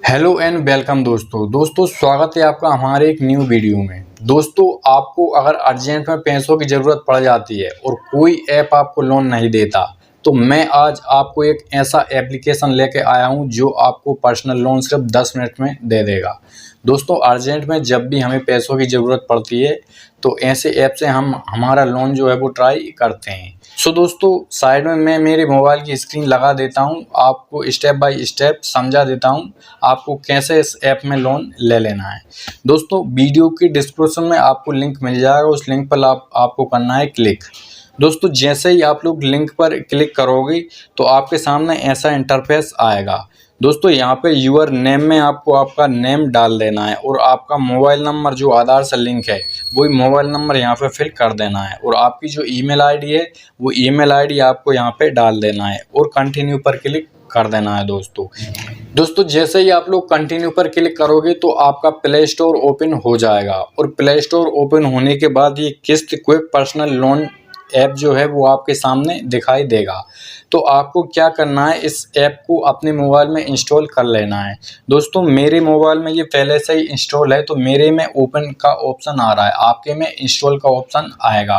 Hello and welcome दोस्तों स्वागत है आपका हमारे एक न्यू वीडियो में। दोस्तों आपको अगर अर्जेंट में पैसों की ज़रूरत पड़ जाती है और कोई ऐप आपको लोन नहीं देता, तो मैं आज आपको एक ऐसा एप्लीकेशन लेके आया हूं जो आपको पर्सनल लोन सिर्फ 10 मिनट में दे देगा। दोस्तों अर्जेंट में जब भी हमें पैसों की ज़रूरत पड़ती है तो ऐसे ऐप से हम हमारा लोन जो है वो ट्राई करते हैं। सो दोस्तों साइड में मैं मेरे मोबाइल की स्क्रीन लगा देता हूं, आपको स्टेप बाय स्टेप समझा देता हूं आपको कैसे इस ऐप में लोन ले लेना है। दोस्तों वीडियो की डिस्क्रिप्शन में आपको लिंक मिल जाएगा, उस लिंक पर आपको करना है क्लिक। दोस्तों जैसे ही आप लोग लिंक पर क्लिक करोगे तो आपके सामने ऐसा इंटरफेस आएगा। दोस्तों यहाँ पे यूर नेम में आपको आपका नेम डाल देना है और आपका मोबाइल नंबर जो आधार से लिंक है वही मोबाइल नंबर यहाँ पे फिल कर देना है और आपकी जो ईमेल आईडी है वो ईमेल आईडी आपको यहाँ पे डाल देना है और कंटिन्यू पर क्लिक कर देना है। दोस्तों जैसे ही आप लोग कंटिन्यू पर क्लिक करोगे तो आपका प्ले स्टोर ओपन हो जाएगा और प्ले स्टोर ओपन होने के बाद ये किस्त क्विक पर्सनल लोन ऐप जो है वो आपके सामने दिखाई देगा। तो आपको क्या करना है, इस ऐप को अपने मोबाइल में इंस्टॉल कर लेना है। दोस्तों मेरे मोबाइल में ये पहले से ही इंस्टॉल है तो मेरे में ओपन का ऑप्शन आ रहा है, आपके में इंस्टॉल का ऑप्शन आएगा।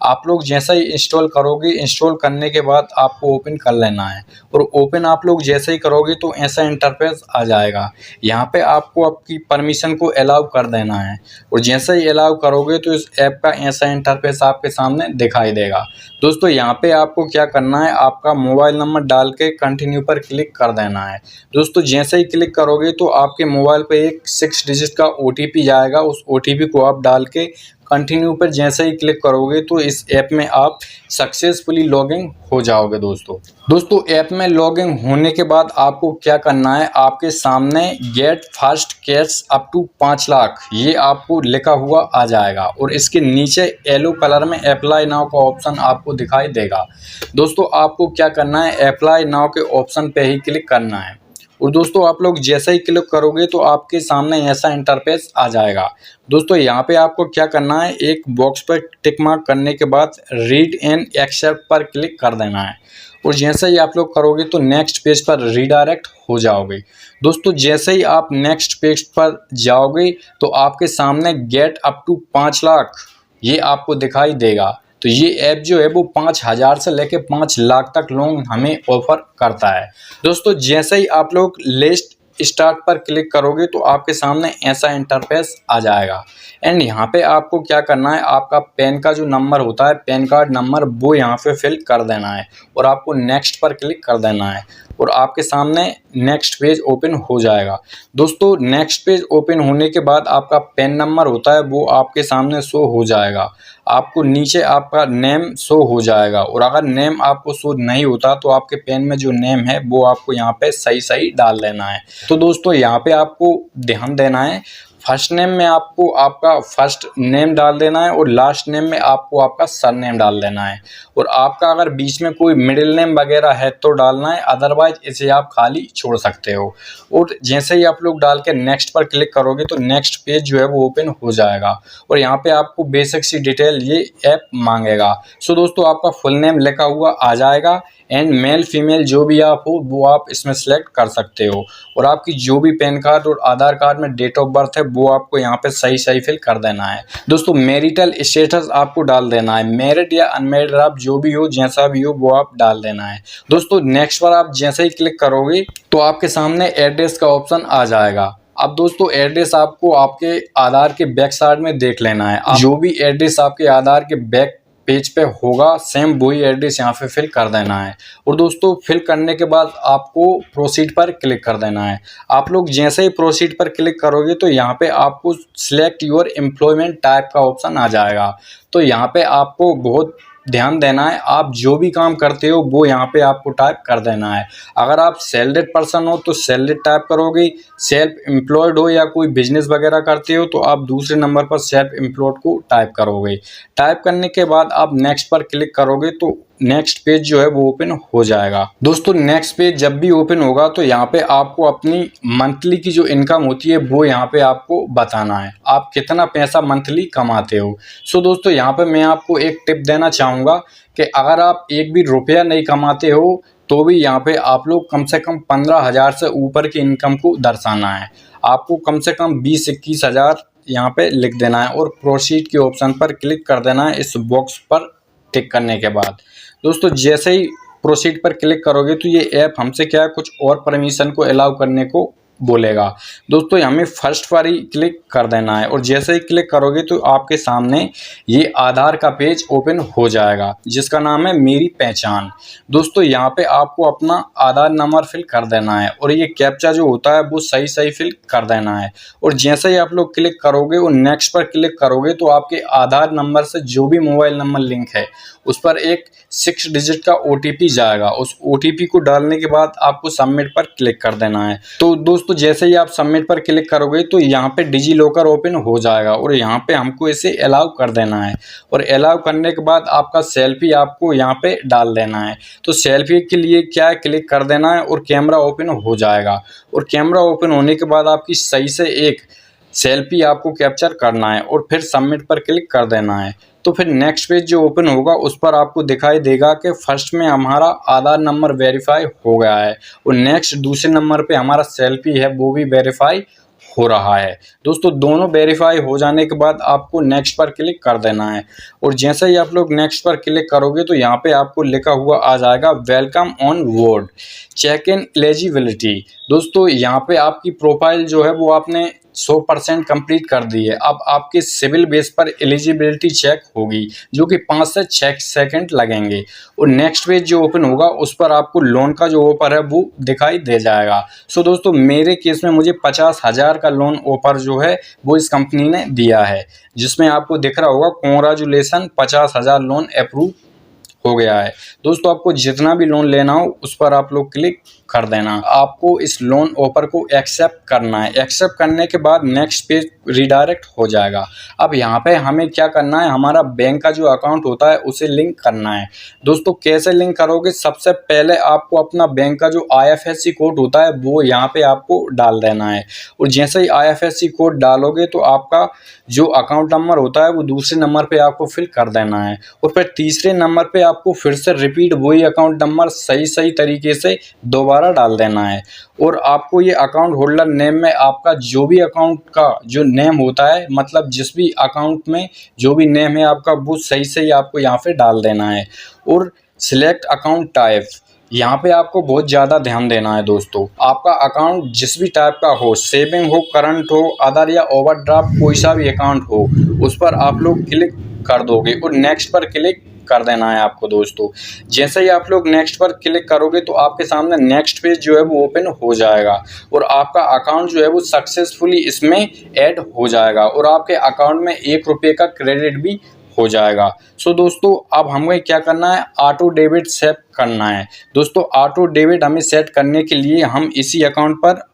आप लोग जैसा ही इंस्टॉल करोगे, इंस्टॉल करने के बाद आपको ओपन कर लेना है और ओपन आप लोग जैसे ही करोगे तो ऐसा इंटरफेस आ जाएगा। यहाँ पे आपको आपकी परमिशन को अलाउ कर देना है और जैसे ही अलाउ करोगे तो इस ऐप का ऐसा इंटरफेस आपके सामने दिखाई देगा। दोस्तों यहाँ पे आपको क्या करना है, आपका मोबाइल नंबर डाल के कंटिन्यू पर क्लिक कर देना है। दोस्तों जैसे ही क्लिक करोगे तो आपके मोबाइल पे एक 6 डिजिट का OTP जाएगा, उस OTP को आप डाल के कंटिन्यू पर जैसे ही क्लिक करोगे तो इस ऐप में आप सक्सेसफुली लॉगिन हो जाओगे। दोस्तों ऐप में लॉगिन होने के बाद आपको क्या करना है, आपके सामने get first cash up to 5 lakh ये आपको लिखा हुआ आ जाएगा और इसके नीचे येलो कलर में अप्लाई नाउ का ऑप्शन आपको दिखाई देगा। दोस्तों आपको क्या करना है, अप्लाई नाउ के ऑप्शन पे ही क्लिक करना है और दोस्तों आप लोग जैसे ही क्लिक करोगे तो आपके सामने ऐसा इंटरफेस आ जाएगा। दोस्तों यहाँ पे आपको क्या करना है, एक बॉक्स पर टिक मार्क करने के बाद रीड एंड एक्सेप्ट पर क्लिक कर देना है और जैसे ही आप लोग करोगे तो नेक्स्ट पेज पर रीडायरेक्ट हो जाओगे। दोस्तों जैसे ही आप नेक्स्ट पेज पर जाओगे तो आपके सामने गेट अप टू 5 लाख ये आपको दिखाई देगा। तो ये ऐप जो है वो 5,000 से लेके 5 लाख तक लोन हमें ऑफर करता है। दोस्तों जैसे ही आप लोग लिस्ट स्टार्ट पर क्लिक करोगे तो आपके सामने ऐसा इंटरफेस आ जाएगा एंड यहाँ पे आपको क्या करना है, आपका पैन का जो नंबर होता है, पैन कार्ड नंबर, वो यहाँ पे फिल कर देना है और आपको नेक्स्ट पर क्लिक कर देना है और आपके सामने नेक्स्ट पेज ओपन हो जाएगा। दोस्तों नेक्स्ट पेज ओपन होने के बाद आपका पैन नंबर होता है वो आपके सामने शो हो जाएगा, आपको नीचे आपका नेम शो हो जाएगा और अगर नेम आपको शो नहीं होता तो आपके पेन में जो नेम है वो आपको यहाँ पे सही डाल देना है। तो दोस्तों यहाँ पे आपको ध्यान देना है, फर्स्ट नेम में आपको आपका फर्स्ट नेम डाल देना है और लास्ट नेम में आपको आपका सरनेम डाल देना है और आपका अगर बीच में कोई मिडिल नेम वगैरह है तो डालना है, अदरवाइज इसे आप खाली छोड़ सकते हो। और जैसे ही आप लोग डाल के नेक्स्ट पर क्लिक करोगे तो नेक्स्ट पेज जो है वो ओपन हो जाएगा और यहाँ पे आपको बेसिक सी डिटेल ये ऐप मांगेगा। सो दोस्तों आपका फुल नेम लिखा हुआ आ जाएगा एंड मेल फीमेल जो भी आप हो वो आप इसमें सेलेक्ट कर सकते हो और आपकी जो भी पैन कार्ड और आधार कार्ड में डेट ऑफ बर्थ है वो आपको यहाँ पे सही फिल कर देना है। दोस्तों मैरिटल स्टेटस आपको डाल देना है, मैरिड या अनमैरिड आप जो भी हो, जैसा भी हो वो आप डाल देना है। दोस्तों नेक्स्ट पर आप जैसे ही क्लिक करोगे तो आपके सामने एड्रेस का ऑप्शन आ जाएगा। अब दोस्तों एड्रेस आपको आपके आधार के बैक साइड में देख लेना है, जो भी एड्रेस आपके आधार के बैक पेज पे होगा सेम वही एड्रेस यहाँ पे फिल कर देना है और दोस्तों फिल करने के बाद आपको प्रोसीड पर क्लिक कर देना है। आप लोग जैसे ही प्रोसीड पर क्लिक करोगे तो यहाँ पे आपको सिलेक्ट योर एम्प्लॉयमेंट टाइप का ऑप्शन आ जाएगा। तो यहाँ पे आपको बहुत ध्यान देना है, आप जो भी काम करते हो वो यहाँ पे आपको टाइप कर देना है। अगर आप सैलरीड पर्सन हो तो सैलरीड टाइप करोगे, सेल्फ एम्प्लॉयड हो या कोई बिजनेस वगैरह करते हो तो आप दूसरे नंबर पर सेल्फ एम्प्लॉयड को टाइप करोगे। टाइप करने के बाद आप नेक्स्ट पर क्लिक करोगे तो नेक्स्ट पेज जो है वो ओपन हो जाएगा। दोस्तों नेक्स्ट पेज जब भी ओपन होगा तो यहाँ पे आपको अपनी मंथली की जो इनकम होती है वो यहाँ पे आपको बताना है, आप कितना पैसा मंथली कमाते हो। सो दोस्तों यहाँ पे मैं आपको एक टिप देना चाहूँगा कि अगर आप एक भी रुपया नहीं कमाते हो तो भी यहाँ पे आप लोग कम से कम 15,000 से ऊपर की इनकम को दर्शाना है। आपको कम से कम 20-21 हज़ार यहाँ पे लिख देना है और प्रोसीड के ऑप्शन पर क्लिक कर देना है इस बॉक्स पर टिक करने के बाद। दोस्तों जैसे ही प्रोसीड पर क्लिक करोगे तो ये ऐप हमसे क्या है, कुछ और परमिशन को अलाउ करने को बोलेगा। दोस्तों हमें फर्स्ट पर ही क्लिक कर देना है और जैसे ही क्लिक करोगे तो आपके सामने ये आधार का पेज ओपन हो जाएगा जिसका नाम है मेरी पहचान। दोस्तों यहाँ पे आपको अपना आधार नंबर फिल कर देना है और ये कैप्चा जो होता है वो सही सही फिल कर देना है और जैसे ही आप लोग क्लिक करोगे और नेक्स्ट पर क्लिक करोगे तो आपके आधार नंबर से जो भी मोबाइल नंबर लिंक है उस पर एक 6 डिजिट का OTP जाएगा। उस OTP को डालने के बाद आपको सबमिट पर क्लिक कर देना है। तो दोस्तों जैसे ही आप सबमिट पर क्लिक करोगे तो यहाँ पे डिजी लॉकर ओपन हो जाएगा और यहाँ पे हमको इसे अलाउ कर देना है और अलाउ करने के बाद आपका सेल्फी आपको यहाँ पे डाल देना है। तो सेल्फी के लिए क्या है, क्लिक कर देना है और कैमरा ओपन हो जाएगा और कैमरा ओपन होने के बाद आपकी सही से एक सेल्फी आपको कैप्चर करना है और फिर सबमिट पर क्लिक कर देना है। तो फिर नेक्स्ट पेज जो ओपन होगा उस पर आपको दिखाई देगा कि फर्स्ट में हमारा आधार नंबर वेरीफाई हो गया है और नेक्स्ट दूसरे नंबर पे हमारा सेल्फी है वो भी वेरीफाई हो रहा है। दोस्तों दोनों वेरीफाई हो जाने के बाद आपको नेक्स्ट पर क्लिक कर देना है और जैसे ही आप लोग नेक्स्ट पर क्लिक करोगे तो यहाँ पे आपको लिखा हुआ आ जाएगा welcome on board check in eligibility. दोस्तों यहाँ पे आपकी प्रोफाइल जो है वो आपने 100% कंप्लीट कर दी है। अब आपके सिविल बेस पर एलिजिबिलिटी चेक होगी जो कि 5 से 6 सेकंड लगेंगे और नेक्स्ट पेज जो ओपन होगा उस पर आपको लोन का जो ऑफर है वो दिखाई दे जाएगा। सो दोस्तों मेरे केस में मुझे 50,000 का लोन ऑफर जो है वो इस कंपनी ने दिया है जिसमें आपको दिख रहा होगा कांग्रेचुलेसन 50,000 लोन अप्रूव हो गया है। दोस्तों आपको जितना भी लोन लेना हो उस पर आप लोग क्लिक कर देना। आपको इस लोन ऑफर को एक्सेप्ट करना है। एक्सेप्ट करने के बाद नेक्स्ट पेज रिडायरेक्ट हो जाएगा। अब यहाँ पे हमें क्या करना है, हमारा बैंक का जो अकाउंट होता है उसे लिंक करना है। दोस्तों कैसे लिंक करोगे, सबसे पहले आपको अपना बैंक का जो IFSC कोड होता है वो यहाँ पे आपको डाल देना है और जैसे ही IFSC कोड डालोगे तो आपका जो अकाउंट नंबर होता है वो दूसरे नंबर पे आपको फिल कर देना है और फिर तीसरे नंबर पे आपको फिर से रिपीट वही अकाउंट नंबर सही तरीके से दोबारा डाल देना है और आपको ये अकाउंट होल्डर नेम में आपका जो भी अकाउंट का जो नेम होता है, मतलब जिस भी अकाउंट में जो भी नेम है आपका वो सही आपको यहाँ पे डाल देना है और सिलेक्ट अकाउंट टाइप यहाँ पे आपको बहुत ज़्यादा ध्यान देना है। दोस्तों आपका अकाउंट जिस भी टाइप का हो, सेविंग हो, करंट हो, अदर या ओवरड्राफ्ट कोई सा भी अकाउंट हो, उस पर आप लोग क्लिक कर दोगे और नेक्स्ट पर क्लिक कर देना है आपको। दोस्तों जैसे ही आप लोग नेक्स्ट पर क्लिक करोगे तो आपके सामने नेक्स्ट पेज जो है वो ओपन हो जाएगा और आपका अकाउंट जो है वो सक्सेसफुली इसमें ऐड हो जाएगा और आपके अकाउंट में 1 रुपये का क्रेडिट भी हो जाएगा। सो दोस्तों अब हमें क्या करना है, ऑटो डेबिट सेट करना है। दोस्तों ऑटो डेबिट हमें सेट करने के लिए हम इसी अकाउंट पर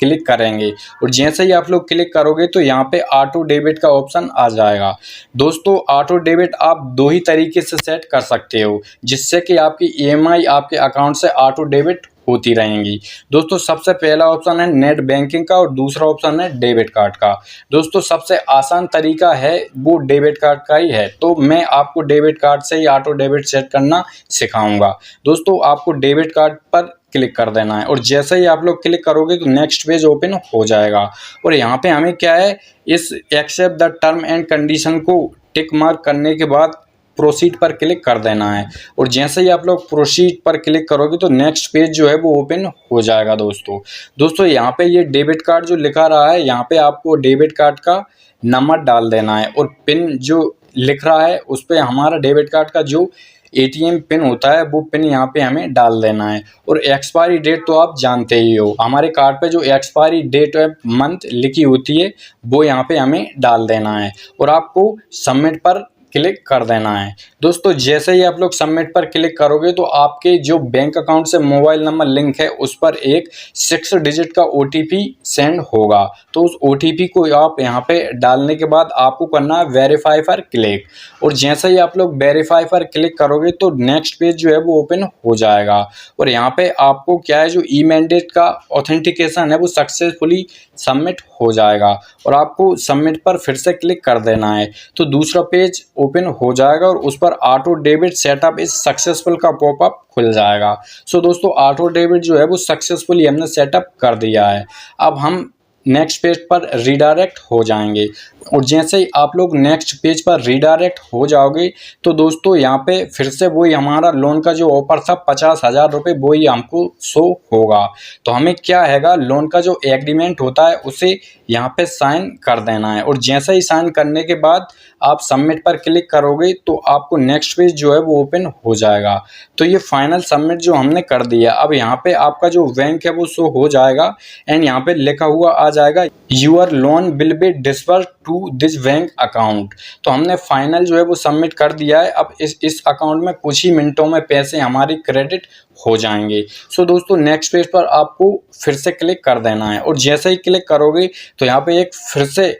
क्लिक करेंगे और जैसे ही आप लोग क्लिक करोगे तो यहाँ पे ऑटो डेबिट का ऑप्शन आ जाएगा। दोस्तों ऑटो डेबिट आप 2 ही तरीके से सेट कर सकते हो जिससे कि आपकी EMI आपके अकाउंट से ऑटो डेबिट होती रहेंगी। दोस्तों सबसे पहला ऑप्शन है नेट बैंकिंग का और दूसरा ऑप्शन है डेबिट कार्ड का। दोस्तों सबसे आसान तरीका है वो डेबिट कार्ड का ही है, तो मैं आपको डेबिट कार्ड से ही ऑटो डेबिट सेट करना सिखाऊंगा। दोस्तों आपको डेबिट कार्ड पर क्लिक कर देना है और जैसे ही आप लोग क्लिक करोगे तो नेक्स्ट पेज ओपन हो जाएगा और यहाँ पे हमें क्या है, इस accept the term and condition को टिक मार्क करने के बाद प्रोसीड पर क्लिक कर देना है और जैसे ही आप लोग प्रोसीड पर क्लिक करोगे तो नेक्स्ट पेज जो है वो ओपन हो जाएगा। दोस्तों यहाँ पे ये डेबिट कार्ड जो लिखा रहा है यहाँ पे आपको डेबिट कार्ड का नंबर डाल देना है और पिन जो लिख रहा है उस पर हमारा डेबिट कार्ड का जो ATM पिन होता है वो पिन यहाँ पे हमें डाल देना है और एक्सपायरी डेट तो आप जानते ही हो, हमारे कार्ड पे जो एक्सपायरी डेट मंथ लिखी होती है वो यहाँ पे हमें डाल देना है और आपको सबमिट पर क्लिक कर देना है। दोस्तों जैसे ही आप लोग सबमिट पर क्लिक करोगे तो आपके जो बैंक अकाउंट से मोबाइल नंबर लिंक है उस पर एक 6 डिजिट का OTP सेंड होगा। तो उस OTP को आप यहाँ पे डालने के बाद आपको करना है वेरीफाई पर क्लिक और जैसे ही आप लोग वेरीफाई पर क्लिक करोगे तो नेक्स्ट पेज जो है वो ओपन हो जाएगा और यहाँ पे आपको क्या है, जो ई-मैंडेट का ऑथेंटिकेशन है वो सक्सेसफुली सबमिट हो जाएगा और आपको सबमिट पर फिर से क्लिक कर देना है। तो दूसरा पेज ओपन हो जाएगा और उस पर auto debit setup is successful का पॉपअप खुल जाएगा। सो दोस्तों ऑटो डेबिट जो है वो सक्सेसफुली हमने सेटअप कर दिया है। अब हम नेक्स्ट पेज पर रीडायरेक्ट हो जाएंगे और जैसे ही आप लोग नेक्स्ट पेज पर रीडायरेक्ट हो जाओगे तो दोस्तों यहाँ पे फिर से वही हमारा लोन का जो ऑफर था 50,000 रुपये वही हमको शो होगा। तो हमें क्या हैगा, लोन का जो एग्रीमेंट होता है उसे यहाँ पे साइन कर देना है और जैसे ही साइन करने के बाद आप सबमिट पर क्लिक करोगे तो आपको नेक्स्ट पेज जो है वो ओपन हो जाएगा। तो ये फाइनल सबमिट जो हमने कर दिया, अब यहाँ पे आपका जो बैंक है वो शो हो जाएगा एंड यहाँ पे लिखा हुआ आ जाएगा your loan will be disburse to this bank account. तो हमने फाइनल जो है वो सबमिट कर दिया है। अब इस अकाउंट में कुछ ही मिनटों में पैसे हमारी क्रेडिट हो जाएंगे। सो दोस्तों नेक्स्ट पेज पर आपको फिर से क्लिक कर देना है और जैसे ही क्लिक करोगे तो यहाँ पे एक फिर से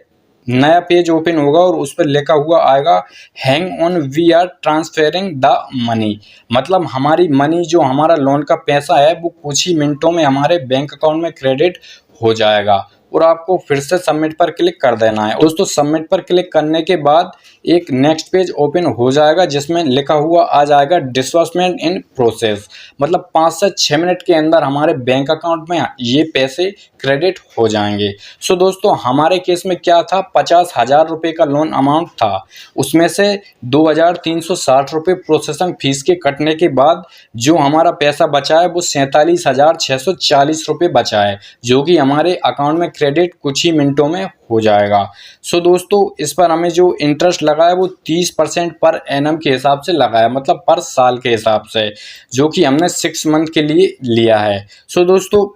नया पेज ओपन होगा और उस पर लिखा हुआ आएगा hang on we are transferring the money. मतलब हमारी मनी जो हमारा लोन का पैसा है वो कुछ ही मिनटों में हमारे बैंक अकाउंट में क्रेडिट हो जाएगा और आपको फिर से सबमिट पर क्लिक कर देना है। दोस्तों सबमिट पर क्लिक करने के बाद एक नेक्स्ट पेज ओपन हो जाएगा जिसमें लिखा हुआ आ जाएगा डिसबर्समेंट इन प्रोसेस। मतलब 5 से 6 मिनट के अंदर हमारे बैंक अकाउंट में ये पैसे क्रेडिट हो जाएंगे। सो दोस्तों हमारे केस में क्या था, 50,000 रुपये का लोन अमाउंट था, उसमें से 2,360 रुपये प्रोसेसिंग फीस के कटने के बाद जो हमारा पैसा बचा है वो 47,640 रुपये बचा है, जो कि हमारे अकाउंट में क्रेडिट कुछ ही मिनटों में हो जाएगा। सो दोस्तों इस पर हमें जो इंटरेस्ट लगा है वो 30% पर एनम के हिसाब से लगा है, मतलब पर साल के हिसाब से, जो कि हमने 6 मंथ के लिए लिया है। सो दोस्तों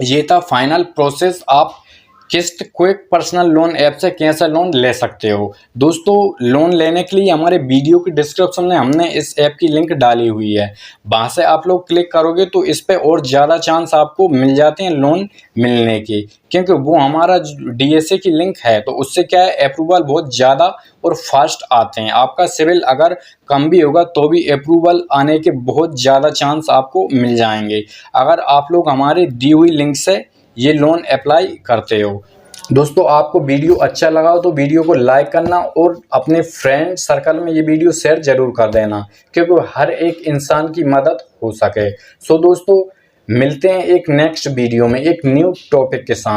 ये था फाइनल प्रोसेस, आप किस्त क्विक पर्सनल लोन ऐप से कैसे लोन ले सकते हो। दोस्तों लोन लेने के लिए हमारे वीडियो के डिस्क्रिप्शन में हमने इस ऐप की लिंक डाली हुई है, वहाँ से आप लोग क्लिक करोगे तो इस पे और ज़्यादा चांस आपको मिल जाते हैं लोन मिलने की, क्योंकि वो हमारा DSA की लिंक है तो उससे क्या है अप्रूवल बहुत ज़्यादा और फास्ट आते हैं। आपका सिविल अगर कम भी होगा तो भी अप्रूवल आने के बहुत ज़्यादा चांस आपको मिल जाएंगे अगर आप लोग हमारे दी हुई लिंक से ये लोन अप्लाई करते हो। दोस्तों आपको वीडियो अच्छा लगा हो तो वीडियो को लाइक करना और अपने फ्रेंड सर्कल में ये वीडियो शेयर जरूर कर देना, क्योंकि हर एक इंसान की मदद हो सके। सो दोस्तों मिलते हैं एक नेक्स्ट वीडियो में एक न्यू टॉपिक के साथ।